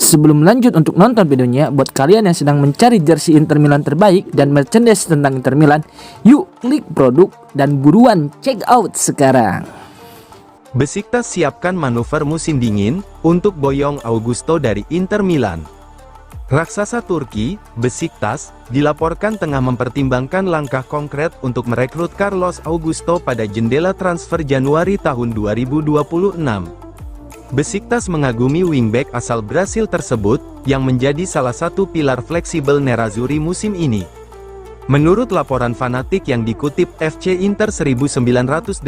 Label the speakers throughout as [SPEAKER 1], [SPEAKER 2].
[SPEAKER 1] Sebelum lanjut untuk nonton videonya, buat kalian yang sedang mencari jersey Inter Milan terbaik dan merchandise tentang Inter Milan, yuk klik produk dan buruan check out sekarang.
[SPEAKER 2] Besiktas siapkan manuver musim dingin untuk boyong Augusto dari Inter Milan. Raksasa Turki, Besiktas, dilaporkan tengah mempertimbangkan langkah konkret untuk merekrut Carlos Augusto pada jendela transfer Januari tahun 2026. Besiktas mengagumi wingback asal Brasil tersebut, yang menjadi salah satu pilar fleksibel Nerazzurri musim ini. Menurut laporan fanatik yang dikutip FC Inter 1908,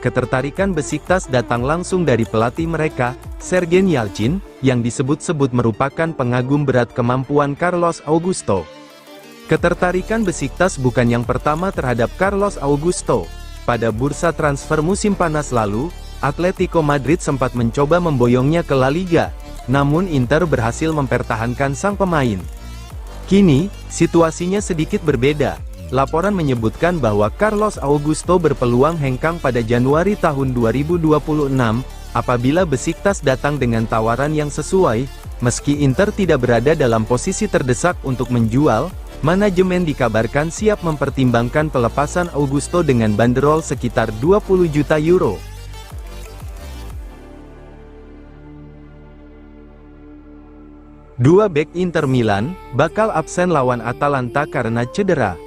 [SPEAKER 2] ketertarikan Besiktas datang langsung dari pelatih mereka, Sergen Yalchin, yang disebut-sebut merupakan pengagum berat kemampuan Carlos Augusto. Ketertarikan Besiktas bukan yang pertama terhadap Carlos Augusto. Pada bursa transfer musim panas lalu, Atletico Madrid sempat mencoba memboyongnya ke La Liga, namun Inter berhasil mempertahankan sang pemain. Kini, situasinya sedikit berbeda. Laporan menyebutkan bahwa Carlos Augusto berpeluang hengkang pada Januari tahun 2026, apabila Besiktas datang dengan tawaran yang sesuai. Meski Inter tidak berada dalam posisi terdesak untuk menjual, manajemen dikabarkan siap mempertimbangkan pelepasan Augusto dengan banderol sekitar 20 juta euro. Dua bek Inter Milan bakal absen lawan Atalanta karena cedera.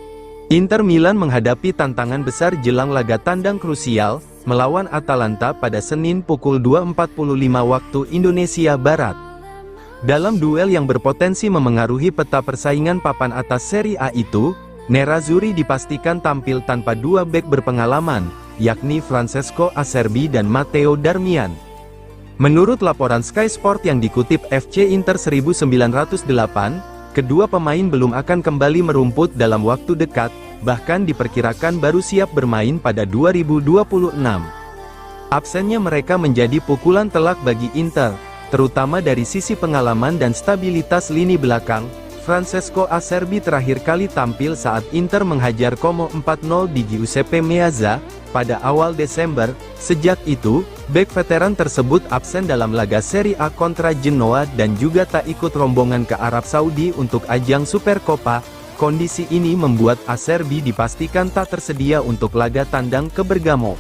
[SPEAKER 2] Inter Milan menghadapi tantangan besar jelang laga tandang krusial melawan Atalanta pada Senin pukul 2.45 waktu Indonesia Barat. Dalam duel yang berpotensi memengaruhi peta persaingan papan atas Serie A itu, Nerazzurri dipastikan tampil tanpa dua bek berpengalaman, yakni Francesco Acerbi dan Matteo Darmian. Menurut laporan Sky Sport yang dikutip FC Inter 1908, kedua pemain belum akan kembali merumput dalam waktu dekat, bahkan diperkirakan baru siap bermain pada 2026. Absennya mereka menjadi pukulan telak bagi Inter, terutama dari sisi pengalaman dan stabilitas lini belakang. Francesco Acerbi terakhir kali tampil saat Inter menghajar Como 4-0 di Giuseppe Meazza pada awal Desember. Sejak itu, bek veteran tersebut absen dalam laga Serie A kontra Genoa dan juga tak ikut rombongan ke Arab Saudi untuk ajang Supercoppa. Kondisi ini membuat Acerbi dipastikan tak tersedia untuk laga tandang ke Bergamo.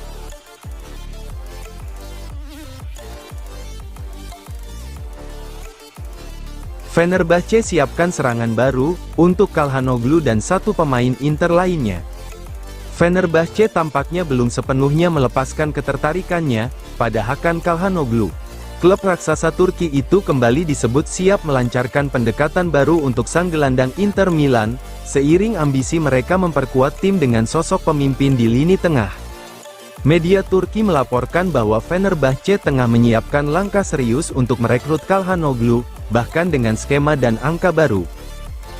[SPEAKER 2] Fenerbahce siapkan serangan baru untuk Calhanoglu dan satu pemain Inter lainnya. Fenerbahce tampaknya belum sepenuhnya melepaskan ketertarikannya pada Hakan Calhanoglu. Klub raksasa Turki itu kembali disebut siap melancarkan pendekatan baru untuk sang gelandang Inter Milan, seiring ambisi mereka memperkuat tim dengan sosok pemimpin di lini tengah. Media Turki melaporkan bahwa Fenerbahce tengah menyiapkan langkah serius untuk merekrut Calhanoglu, bahkan dengan skema dan angka baru.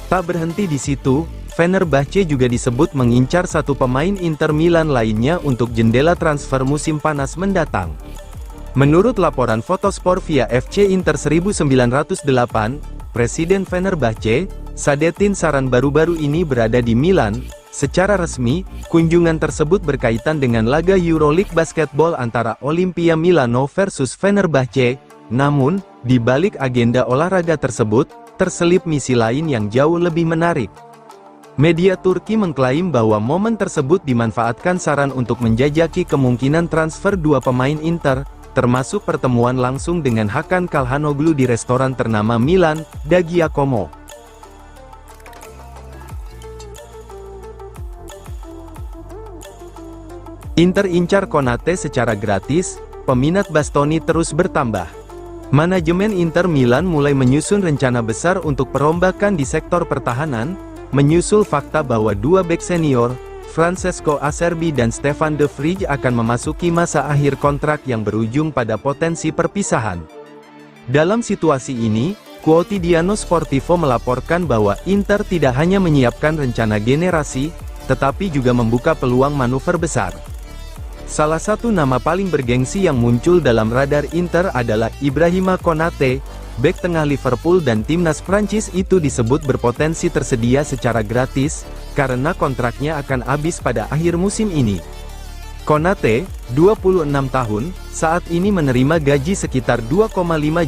[SPEAKER 2] Tak berhenti di situ, Fenerbahce juga disebut mengincar satu pemain Inter Milan lainnya untuk jendela transfer musim panas mendatang. Menurut laporan Fotosport via FC Inter 1908, Presiden Fenerbahce, Saadettin Saran baru-baru ini berada di Milan. Secara resmi, kunjungan tersebut berkaitan dengan laga Euroleague Basketball antara Olimpia Milano versus Fenerbahce. Namun, di balik agenda olahraga tersebut, terselip misi lain yang jauh lebih menarik. Media Turki mengklaim bahwa momen tersebut dimanfaatkan Saran untuk menjajaki kemungkinan transfer dua pemain Inter, termasuk pertemuan langsung dengan Hakan Calhanoglu di restoran ternama Milan, Da Giacomo. Inter incar Konate secara gratis, peminat Bastoni terus bertambah. Manajemen Inter Milan mulai menyusun rencana besar untuk perombakan di sektor pertahanan, menyusul fakta bahwa dua bek senior, Francesco Acerbi dan Stefan De Vrij akan memasuki masa akhir kontrak yang berujung pada potensi perpisahan. Dalam situasi ini, Quotidiano Sportivo melaporkan bahwa Inter tidak hanya menyiapkan rencana generasi, tetapi juga membuka peluang manuver besar. Salah satu nama paling bergengsi yang muncul dalam radar Inter adalah Ibrahima Konate, bek tengah Liverpool dan timnas Prancis itu disebut berpotensi tersedia secara gratis, karena kontraknya akan habis pada akhir musim ini. Konate, 26 tahun, saat ini menerima gaji sekitar 2,5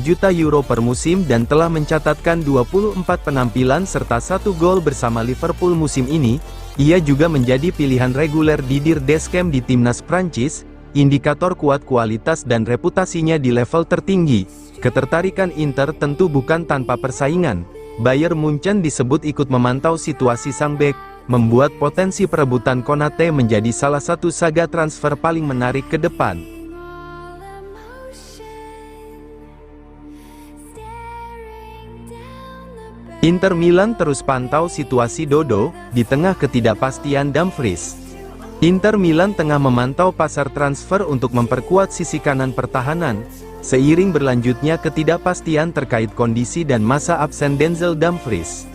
[SPEAKER 2] juta euro per musim dan telah mencatatkan 24 penampilan serta 1 gol bersama Liverpool musim ini. Ia juga menjadi pilihan reguler Didier Deschamps di timnas Prancis, indikator kuat kualitas dan reputasinya di level tertinggi. Ketertarikan Inter tentu bukan tanpa persaingan. Bayern Munchen disebut ikut memantau situasi sang bek, membuat potensi perebutan Konate menjadi salah satu saga transfer paling menarik ke depan. Inter Milan terus pantau situasi Dodo, di tengah ketidakpastian Dumfries. Inter Milan tengah memantau pasar transfer untuk memperkuat sisi kanan pertahanan, seiring berlanjutnya ketidakpastian terkait kondisi dan masa absen Denzel Dumfries.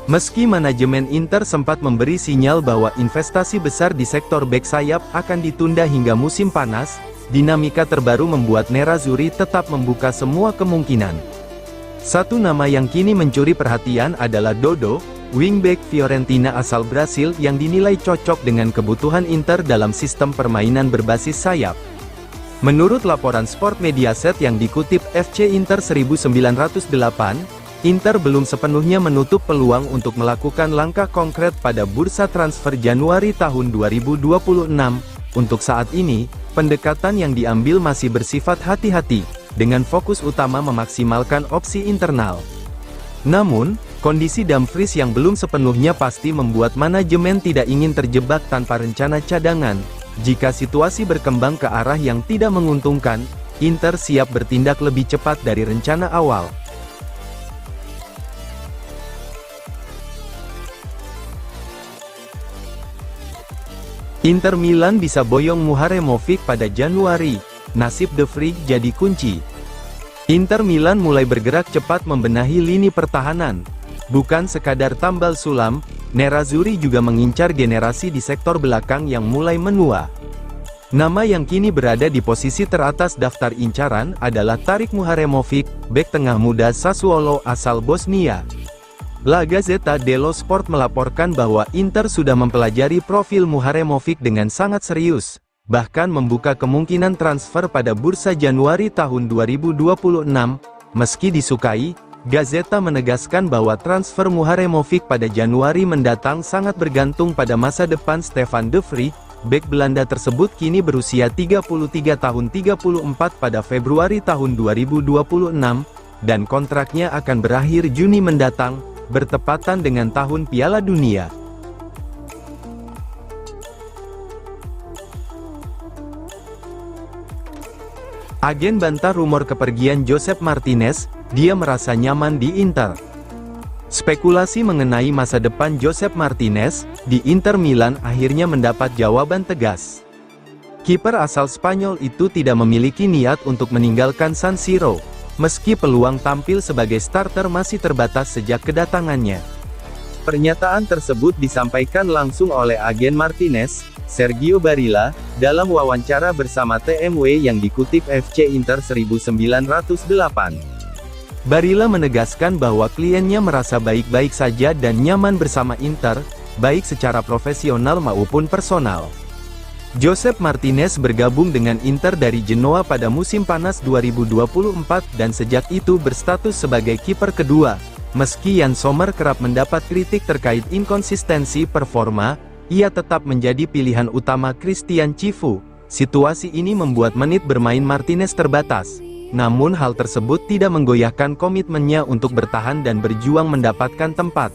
[SPEAKER 2] Meski manajemen Inter sempat memberi sinyal bahwa investasi besar di sektor bek sayap akan ditunda hingga musim panas, dinamika terbaru membuat Nerazzurri tetap membuka semua kemungkinan. Satu nama yang kini mencuri perhatian adalah Dodo, wingback Fiorentina asal Brasil yang dinilai cocok dengan kebutuhan Inter dalam sistem permainan berbasis sayap. Menurut laporan Sport Mediaset yang dikutip FC Inter 1908, Inter belum sepenuhnya menutup peluang untuk melakukan langkah konkret pada bursa transfer Januari tahun 2026. Untuk saat ini, pendekatan yang diambil masih bersifat hati-hati, dengan fokus utama memaksimalkan opsi internal. Namun, kondisi Dumfries yang belum sepenuhnya pasti membuat manajemen tidak ingin terjebak tanpa rencana cadangan. Jika situasi berkembang ke arah yang tidak menguntungkan, Inter siap bertindak lebih cepat dari rencana awal. Inter Milan bisa boyong Muharemovic pada Januari, nasib De Vrij jadi kunci. Inter Milan mulai bergerak cepat membenahi lini pertahanan. Bukan sekadar tambal sulam, Nerazzurri juga mengincar generasi di sektor belakang yang mulai menua. Nama yang kini berada di posisi teratas daftar incaran adalah Tarik Muharemovic, bek tengah muda Sassuolo asal Bosnia. La Gazzetta dello Sport melaporkan bahwa Inter sudah mempelajari profil Muharemovic dengan sangat serius, bahkan membuka kemungkinan transfer pada bursa Januari tahun 2026. Meski disukai, Gazzetta menegaskan bahwa transfer Muharemovic pada Januari mendatang sangat bergantung pada masa depan Stefan De Vrij. Bek Belanda tersebut kini berusia 33 tahun 34 pada Februari tahun 2026, dan kontraknya akan berakhir Juni mendatang, bertepatan dengan tahun Piala Dunia. Agen bantah rumor kepergian Josep Martinez, dia merasa nyaman di Inter. Spekulasi mengenai masa depan Josep Martinez di Inter Milan akhirnya mendapat jawaban tegas. Kiper asal Spanyol itu tidak memiliki niat untuk meninggalkan San Siro, meski peluang tampil sebagai starter masih terbatas sejak kedatangannya. Pernyataan tersebut disampaikan langsung oleh agen Martinez, Sergio Barilla, dalam wawancara bersama TMW yang dikutip FC Inter 1908. Barilla menegaskan bahwa kliennya merasa baik-baik saja dan nyaman bersama Inter, baik secara profesional maupun personal. Josep Martinez bergabung dengan Inter dari Genoa pada musim panas 2024 dan sejak itu berstatus sebagai kiper kedua. Meski Jan Sommer kerap mendapat kritik terkait inkonsistensi performa, ia tetap menjadi pilihan utama Christian Cifu. Situasi ini membuat menit bermain Martinez terbatas. Namun hal tersebut tidak menggoyahkan komitmennya untuk bertahan dan berjuang mendapatkan tempat.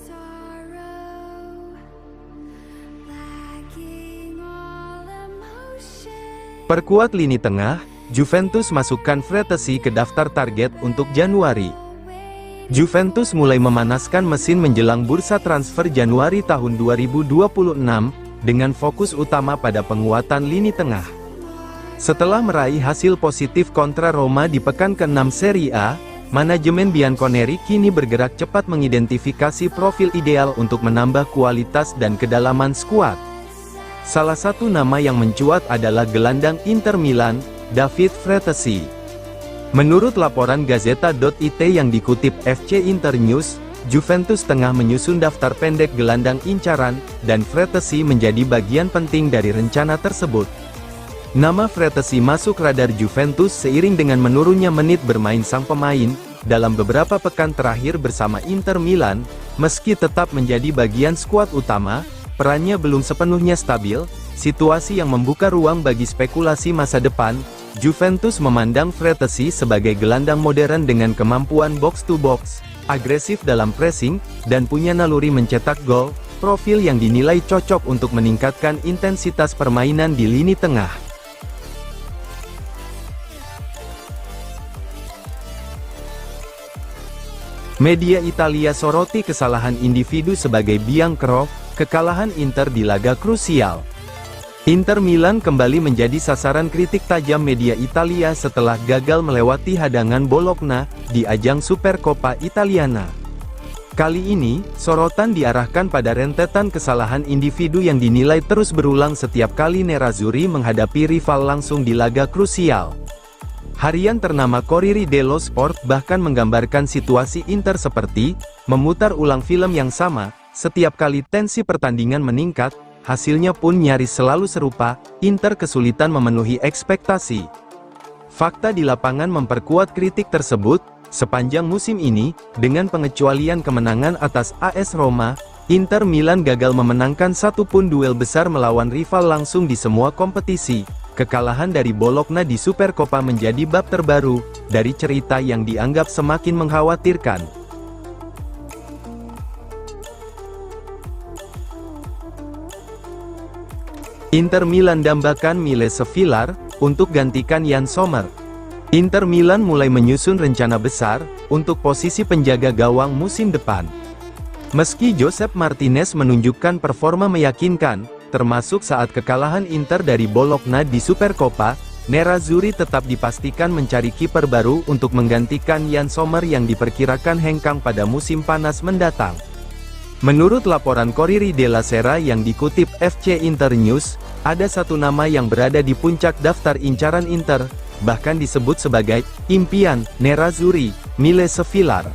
[SPEAKER 2] Perkuat lini tengah, Juventus masukkan Fratesi ke daftar target untuk Januari. Juventus mulai memanaskan mesin menjelang bursa transfer Januari tahun 2026, dengan fokus utama pada penguatan lini tengah. Setelah meraih hasil positif kontra Roma di pekan ke-6 Serie A, manajemen Bianconeri kini bergerak cepat mengidentifikasi profil ideal untuk menambah kualitas dan kedalaman skuad. Salah satu nama yang mencuat adalah gelandang Inter Milan, David Fratesi. Menurut laporan Gazzetta.it yang dikutip FC Inter News, Juventus tengah menyusun daftar pendek gelandang incaran, dan Fratesi menjadi bagian penting dari rencana tersebut. Nama Frattesi masuk radar Juventus seiring dengan menurunnya menit bermain sang pemain, dalam beberapa pekan terakhir bersama Inter Milan. Meski tetap menjadi bagian skuad utama, perannya belum sepenuhnya stabil, situasi yang membuka ruang bagi spekulasi masa depan. Juventus memandang Frattesi sebagai gelandang modern dengan kemampuan box-to-box, agresif dalam pressing, dan punya naluri mencetak gol, profil yang dinilai cocok untuk meningkatkan intensitas permainan di lini tengah. Media Italia soroti kesalahan individu sebagai biang kerok kekalahan Inter di laga krusial. Inter Milan kembali menjadi sasaran kritik tajam media Italia setelah gagal melewati hadangan Bologna di ajang Supercoppa Italiana. Kali ini, sorotan diarahkan pada rentetan kesalahan individu yang dinilai terus berulang setiap kali Nerazzurri menghadapi rival langsung di laga krusial. Harian ternama Corriere dello Sport bahkan menggambarkan situasi Inter seperti memutar ulang film yang sama. Setiap kali tensi pertandingan meningkat, hasilnya pun nyaris selalu serupa. Inter kesulitan memenuhi ekspektasi. Fakta di lapangan memperkuat kritik tersebut. Sepanjang musim ini, dengan pengecualian kemenangan atas AS Roma, Inter Milan gagal memenangkan satupun duel besar melawan rival langsung di semua kompetisi. Kekalahan dari Bologna di Supercoppa menjadi bab terbaru dari cerita yang dianggap semakin mengkhawatirkan. Inter Milan dambakan Miles Villar untuk gantikan Yann Sommer. Inter Milan mulai menyusun rencana besar untuk posisi penjaga gawang musim depan. Meski Josep Martinez menunjukkan performa meyakinkan, termasuk saat kekalahan Inter dari Bologna di Supercoppa, Nerazzurri tetap dipastikan mencari kiper baru untuk menggantikan Yann Sommer yang diperkirakan hengkang pada musim panas mendatang. Menurut laporan Corriere della Sera yang dikutip FC Inter News, ada satu nama yang berada di puncak daftar incaran Inter, bahkan disebut sebagai impian Nerazzurri, Miles Villar.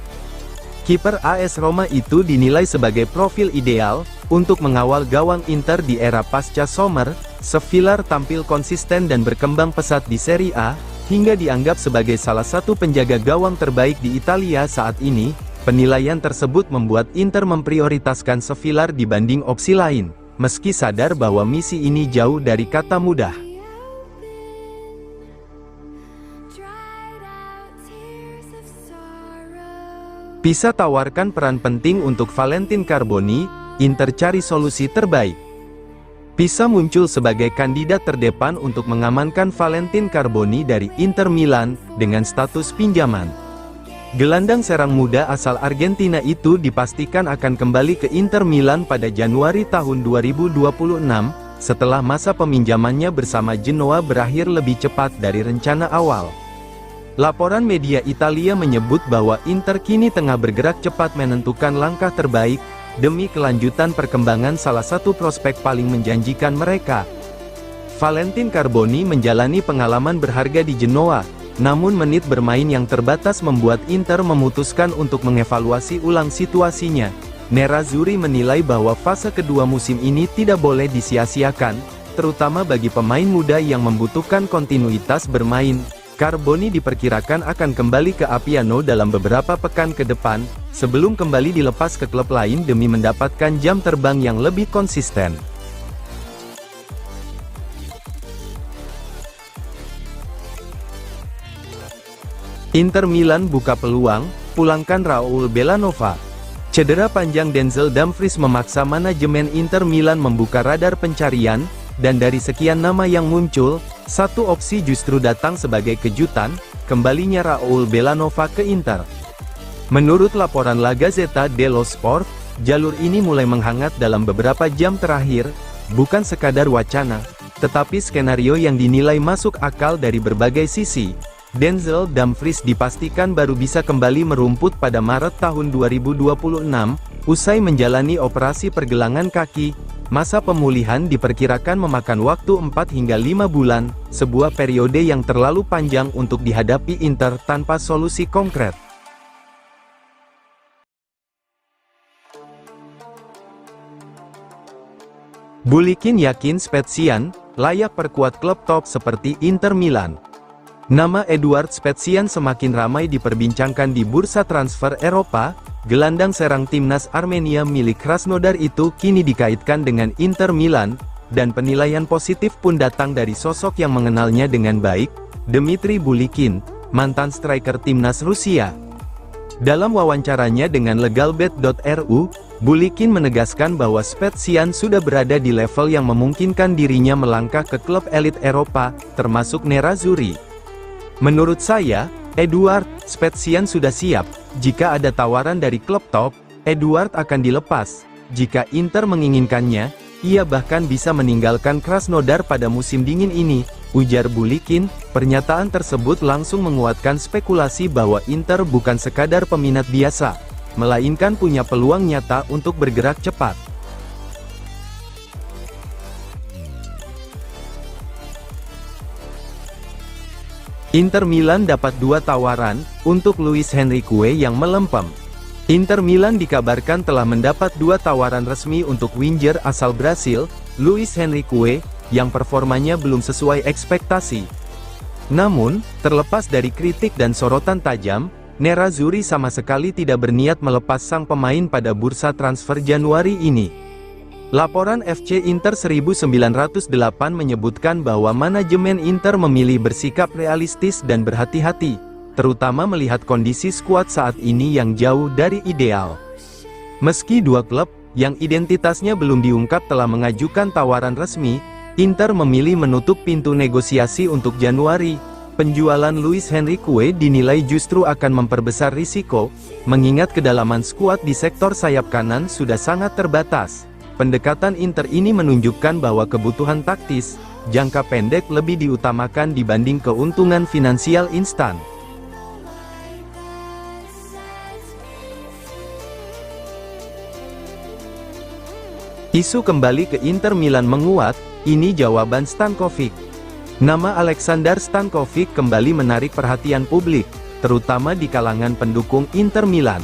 [SPEAKER 2] Kiper AS Roma itu dinilai sebagai profil ideal untuk mengawal gawang Inter di era pasca Sommer. Villar tampil konsisten dan berkembang pesat di Serie A, hingga dianggap sebagai salah satu penjaga gawang terbaik di Italia saat ini. Penilaian tersebut membuat Inter memprioritaskan Villar dibanding opsi lain, meski sadar bahwa misi ini jauh dari kata mudah. Pisa tawarkan peran penting untuk Valentin Carboni. Inter cari solusi terbaik. Pisa muncul sebagai kandidat terdepan untuk mengamankan Valentin Carboni dari Inter Milan dengan status pinjaman. Gelandang serang muda asal Argentina itu dipastikan akan kembali ke Inter Milan pada Januari tahun 2026, setelah masa peminjamannya bersama Genoa berakhir lebih cepat dari rencana awal. Laporan media Italia menyebut bahwa Inter kini tengah bergerak cepat menentukan langkah terbaik, demi kelanjutan perkembangan salah satu prospek paling menjanjikan mereka. Valentin Carboni menjalani pengalaman berharga di Genoa, namun menit bermain yang terbatas membuat Inter memutuskan untuk mengevaluasi ulang situasinya. Nerazzurri menilai bahwa fase kedua musim ini tidak boleh disia-siakan, terutama bagi pemain muda yang membutuhkan kontinuitas bermain. Carboni diperkirakan akan kembali ke Appiano dalam beberapa pekan ke depan, sebelum kembali dilepas ke klub lain demi mendapatkan jam terbang yang lebih konsisten. Inter Milan buka peluang, pulangkan Raul Bellanova. Cedera panjang Denzel Dumfries memaksa manajemen Inter Milan membuka radar pencarian, dan dari sekian nama yang muncul, satu opsi justru datang sebagai kejutan, kembalinya Raul Bellanova ke Inter. Menurut laporan La Gazzetta dello Sport, jalur ini mulai menghangat dalam beberapa jam terakhir, bukan sekadar wacana, tetapi skenario yang dinilai masuk akal dari berbagai sisi. Denzel Dumfries dipastikan baru bisa kembali merumput pada Maret tahun 2026, usai menjalani operasi pergelangan kaki. Masa pemulihan diperkirakan memakan waktu 4 hingga 5 bulan, sebuah periode yang terlalu panjang untuk dihadapi Inter tanpa solusi konkret. Bulikin yakin Spezian layak perkuat klub top seperti Inter Milan. Nama Eduard Spetsian semakin ramai diperbincangkan di bursa transfer Eropa. Gelandang serang timnas Armenia milik Krasnodar itu kini dikaitkan dengan Inter Milan, dan penilaian positif pun datang dari sosok yang mengenalnya dengan baik, Dmitry Bulikin, mantan striker timnas Rusia. Dalam wawancaranya dengan legalbet.ru, Bulikin menegaskan bahwa Spetsian sudah berada di level yang memungkinkan dirinya melangkah ke klub elit Eropa, termasuk Nerazzurri. Menurut saya, Eduard Spetsian sudah siap. Jika ada tawaran dari klub top, Eduard akan dilepas. Jika Inter menginginkannya, ia bahkan bisa meninggalkan Krasnodar pada musim dingin ini, ujar Bulikin. Pernyataan tersebut langsung menguatkan spekulasi bahwa Inter bukan sekadar peminat biasa, melainkan punya peluang nyata untuk bergerak cepat. Inter Milan dapat 2 tawaran untuk Luis Henrique yang melempem. Inter Milan dikabarkan telah mendapat 2 tawaran resmi untuk winger asal Brasil, Luis Henrique, yang performanya belum sesuai ekspektasi. Namun, terlepas dari kritik dan sorotan tajam, Nerazzurri sama sekali tidak berniat melepas sang pemain pada bursa transfer Januari ini. Laporan FC Inter 1908 menyebutkan bahwa manajemen Inter memilih bersikap realistis dan berhati-hati, terutama melihat kondisi skuad saat ini yang jauh dari ideal. Meski 2 klub, yang identitasnya belum diungkap telah mengajukan tawaran resmi, Inter memilih menutup pintu negosiasi untuk Januari. Penjualan Luis Henrique dinilai justru akan memperbesar risiko, mengingat kedalaman skuad di sektor sayap kanan sudah sangat terbatas. Pendekatan Inter ini menunjukkan bahwa kebutuhan taktis, jangka pendek lebih diutamakan dibanding keuntungan finansial instan. Isu kembali ke Inter Milan menguat, ini jawaban Stankovic. Nama Aleksandar Stankovic kembali menarik perhatian publik, terutama di kalangan pendukung Inter Milan.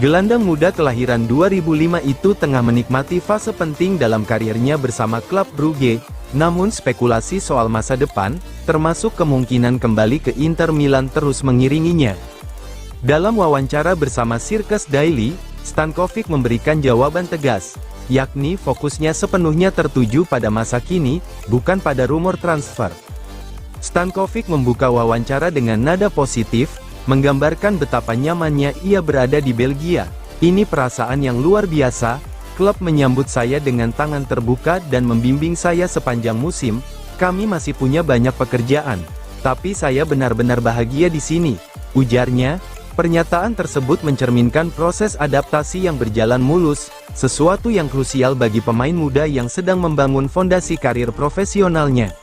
[SPEAKER 2] Gelandang muda kelahiran 2005 itu tengah menikmati fase penting dalam karirnya bersama klub Brugge, namun spekulasi soal masa depan, termasuk kemungkinan kembali ke Inter Milan terus mengiringinya. Dalam wawancara bersama Circus Daily, Stankovic memberikan jawaban tegas, yakni fokusnya sepenuhnya tertuju pada masa kini, bukan pada rumor transfer. Stankovic membuka wawancara dengan nada positif, menggambarkan betapa nyamannya ia berada di Belgia. Ini perasaan yang luar biasa, klub menyambut saya dengan tangan terbuka dan membimbing saya sepanjang musim. Kami masih punya banyak pekerjaan, tapi saya benar-benar bahagia di sini, ujarnya. Pernyataan tersebut mencerminkan proses adaptasi yang berjalan mulus, sesuatu yang krusial bagi pemain muda yang sedang membangun fondasi karir profesionalnya.